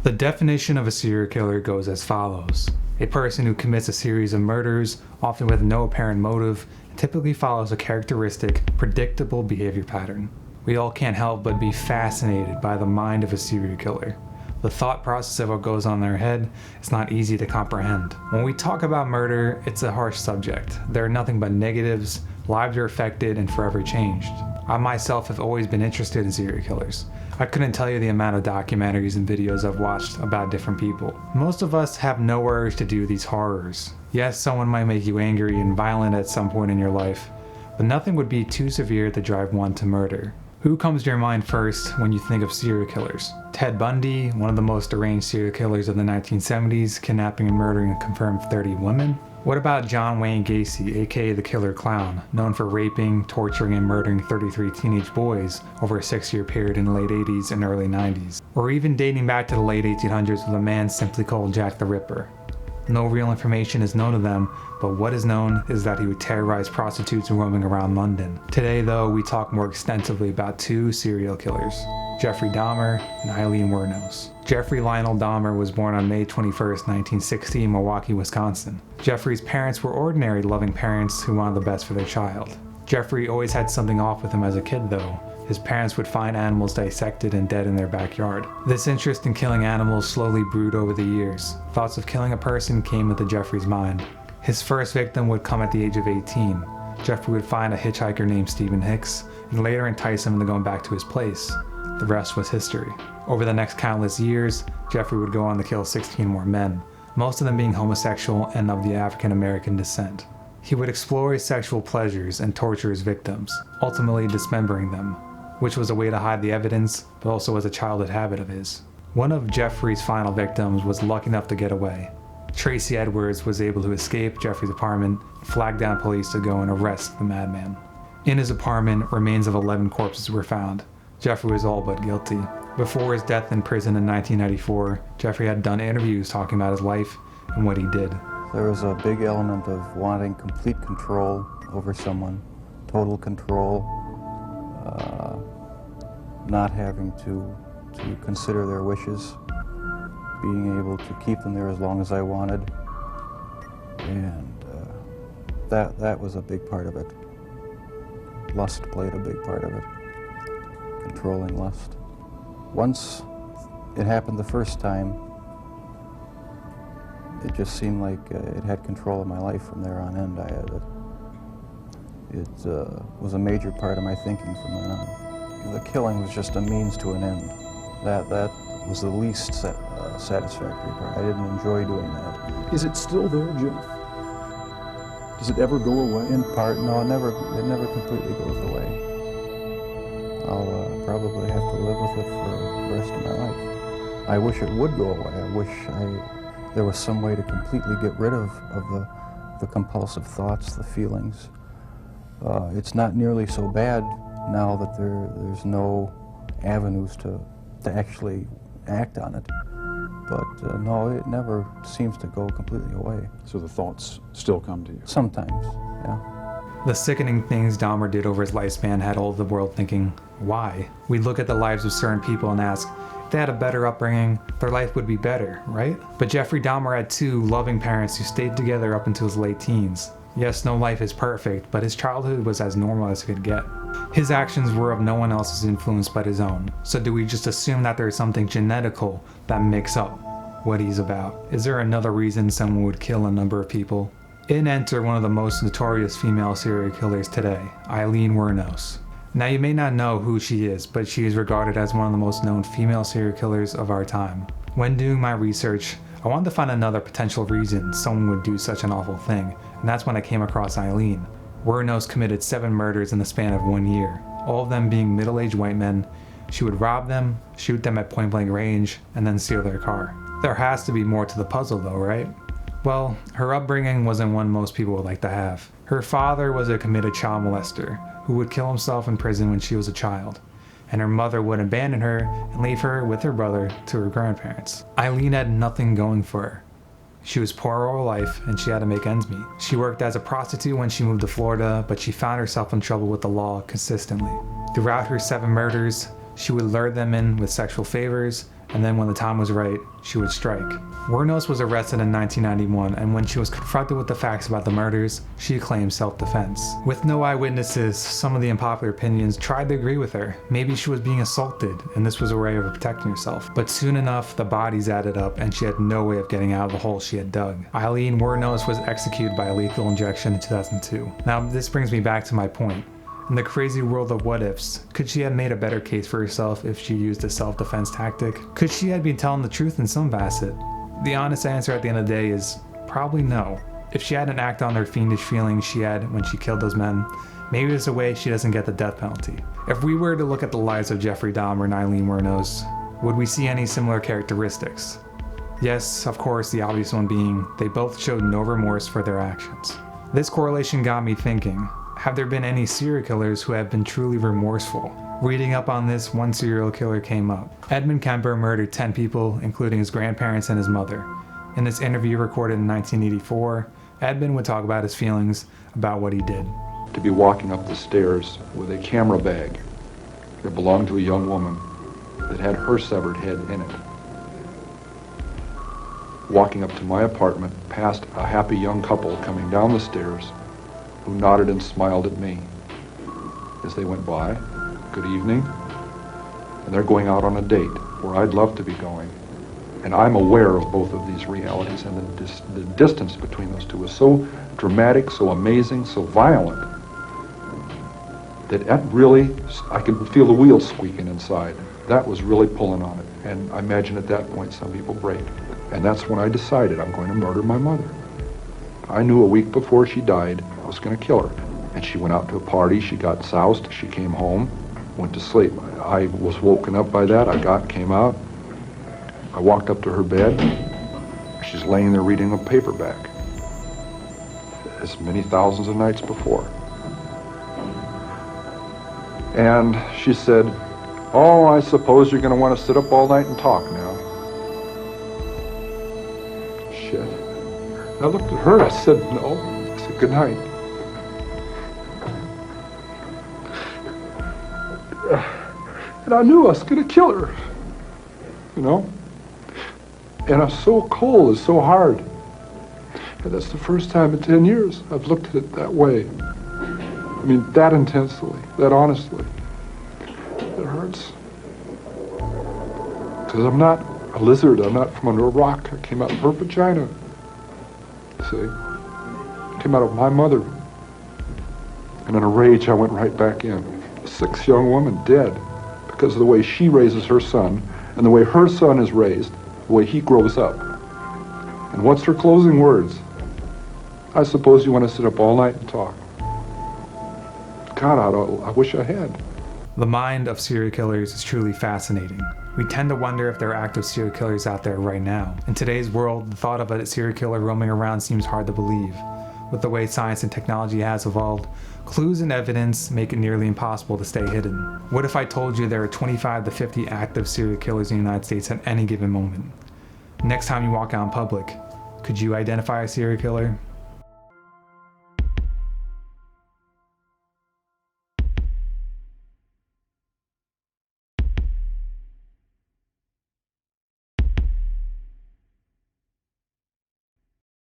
The definition of a serial killer goes as follows. A person who commits a series of murders, often with no apparent motive, typically follows a characteristic, predictable behavior pattern. We all can't help but be fascinated by the mind of a serial killer. The thought process of what goes on in their head is not easy to comprehend. When we talk about murder, it's a harsh subject. There are nothing but negatives, lives are affected and forever changed. I myself have always been interested in serial killers. I couldn't tell you the amount of documentaries and videos I've watched about different people. Most of us have no urge to do these horrors. Yes, someone might make you angry and violent at some point in your life, but nothing would be too severe to drive one to murder. Who comes to your mind first when you think of serial killers? Ted Bundy, one of the most deranged serial killers of the 1970s, kidnapping and murdering a confirmed 30 women? What about John Wayne Gacy, aka the Killer Clown, known for raping, torturing, and murdering 33 teenage boys over a 6-year period in the late 80s and early 90s? Or even dating back to the late 1800s with a man simply called Jack the Ripper. No real information is known of them, but what is known is that he would terrorize prostitutes roaming around London. Today, though, we talk more extensively about two serial killers, Jeffrey Dahmer and Aileen Wuornos. Jeffrey Lionel Dahmer was born on May 21, 1960 in Milwaukee, Wisconsin. Jeffrey's parents were ordinary, loving parents who wanted the best for their child. Jeffrey always had something off with him as a kid, though. His parents would find animals dissected and dead in their backyard. This interest in killing animals slowly brewed over the years. Thoughts of killing a person came into Jeffrey's mind. His first victim would come at the age of 18. Jeffrey would find a hitchhiker named Stephen Hicks and later entice him into going back to his place. The rest was history. Over the next countless years, Jeffrey would go on to kill 16 more men, most of them being homosexual and of the African American descent. He would explore his sexual pleasures and torture his victims, ultimately dismembering them, which was a way to hide the evidence, but also was a childhood habit of his. One of Jeffrey's final victims was lucky enough to get away. Tracy Edwards was able to escape Jeffrey's apartment, flag down police to go and arrest the madman. In his apartment, remains of 11 corpses were found. Jeffrey was all but guilty. Before his death in prison in 1994, Jeffrey had done interviews talking about his life and what he did. There was a big element of wanting complete control over someone, total control, not having to consider their wishes, being able to keep them there as long as I wanted, and that was a big part of it. Lust played a big part of it, controlling lust. Once it happened the first time, it just seemed like it had control of my life from there on end. It was a major part of my thinking from then on. The killing was just a means to an end. That was the least satisfactory part. I didn't enjoy doing that. Is it still there, Jim? Does it ever go away? In part, no, it never completely goes away. I'll probably have to live with it for the rest of my life. I wish it would go away. I wish there was some way to completely get rid of the compulsive thoughts, the feelings. It's not nearly so bad now that there's no avenues to actually act on it. But no, it never seems to go completely away. So the thoughts still come to you? Sometimes, yeah. The sickening things Dahmer did over his lifespan had all of the world thinking, why? We look at the lives of certain people and ask, if they had a better upbringing, their life would be better, right? But Jeffrey Dahmer had two loving parents who stayed together up until his late teens. Yes, no life is perfect, but his childhood was as normal as it could get. His actions were of no one else's influence but his own. So do we just assume that there's something genetical that makes up what he's about? Is there another reason someone would kill a number of people? In enter one of the most notorious female serial killers today, Aileen Wuornos. Now you may not know who she is, but she is regarded as one of the most known female serial killers of our time. When doing my research, I wanted to find another potential reason someone would do such an awful thing, and that's when I came across Aileen. Wuornos committed 7 murders in the span of 1 year, all of them being middle-aged white men. She would rob them, shoot them at point-blank range, and then steal their car. There has to be more to the puzzle though, right? Well, her upbringing wasn't one most people would like to have. Her father was a committed child molester who would kill himself in prison when she was a child, and her mother would abandon her and leave her with her brother to her grandparents. Aileen had nothing going for her. She was poor all her life and she had to make ends meet. She worked as a prostitute when she moved to Florida, but she found herself in trouble with the law consistently. Throughout her 7 murders, she would lure them in with sexual favors and then when the time was right, she would strike. Wuornos was arrested in 1991, and when she was confronted with the facts about the murders, she claimed self-defense. With no eyewitnesses, some of the unpopular opinions tried to agree with her. Maybe she was being assaulted, and this was a way of protecting herself. But soon enough, the bodies added up, and she had no way of getting out of the hole she had dug. Eileen Wuornos was executed by lethal injection in 2002. Now, this brings me back to my point. In the crazy world of what ifs, could she have made a better case for herself if she used a self-defense tactic? Could she have been telling the truth in some facet? The honest answer at the end of the day is probably no. If she hadn't acted on her fiendish feelings she had when she killed those men, maybe there's a way she doesn't get the death penalty. If we were to look at the lives of Jeffrey Dahmer and Eileen Wuornos, would we see any similar characteristics? Yes, of course, the obvious one being they both showed no remorse for their actions. This correlation got me thinking, have there been any serial killers who have been truly remorseful? Reading up on this, one serial killer came up. Edmund Kemper murdered 10 people, including his grandparents and his mother. In this interview recorded in 1984, Edmund would talk about his feelings about what he did. To be walking up the stairs with a camera bag that belonged to a young woman that had her severed head in it. Walking up to my apartment past a happy young couple coming down the stairs who nodded and smiled at me as they went by. Good evening. And they're going out on a date where I'd love to be going. And I'm aware of both of these realities, and the distance between those two is so dramatic, so amazing, so violent, that really, I could feel the wheels squeaking inside. That was really pulling on it. And I imagine at that point some people break. And that's when I decided I'm going to murder my mother. I knew a week before she died I was going to kill her. And she went out to a party, she got soused, she came home, went to sleep. I was woken up by that, came out, I walked up to her bed, she's laying there reading a paperback, as many thousands of nights before. And she said, "Oh, I suppose you're going to want to sit up all night and talk now." Shit. I looked at her, I said, "No." I said, "Good night." And I knew I was going to kill her, you know? And I'm so cold, it's so hard. And that's the first time in 10 years I've looked at it that way. I mean, that intensely, that honestly. It hurts. Because I'm not a lizard, I'm not from under a rock. I came out of her vagina. See? I came out of my mother. And in a rage, I went right back in. A 6 young woman dead because of the way she raises her son and the way her son is raised, the way he grows up. And what's her closing words? "I suppose you want to sit up all night and talk." God, I wish I had. The mind of serial killers is truly fascinating. We tend to wonder if there are active serial killers out there right now. In today's world, the thought of a serial killer roaming around seems hard to believe. With the way science and technology has evolved, clues and evidence make it nearly impossible to stay hidden. What if I told you there are 25 to 50 active serial killers in the United States at any given moment? Next time you walk out in public, could you identify a serial killer?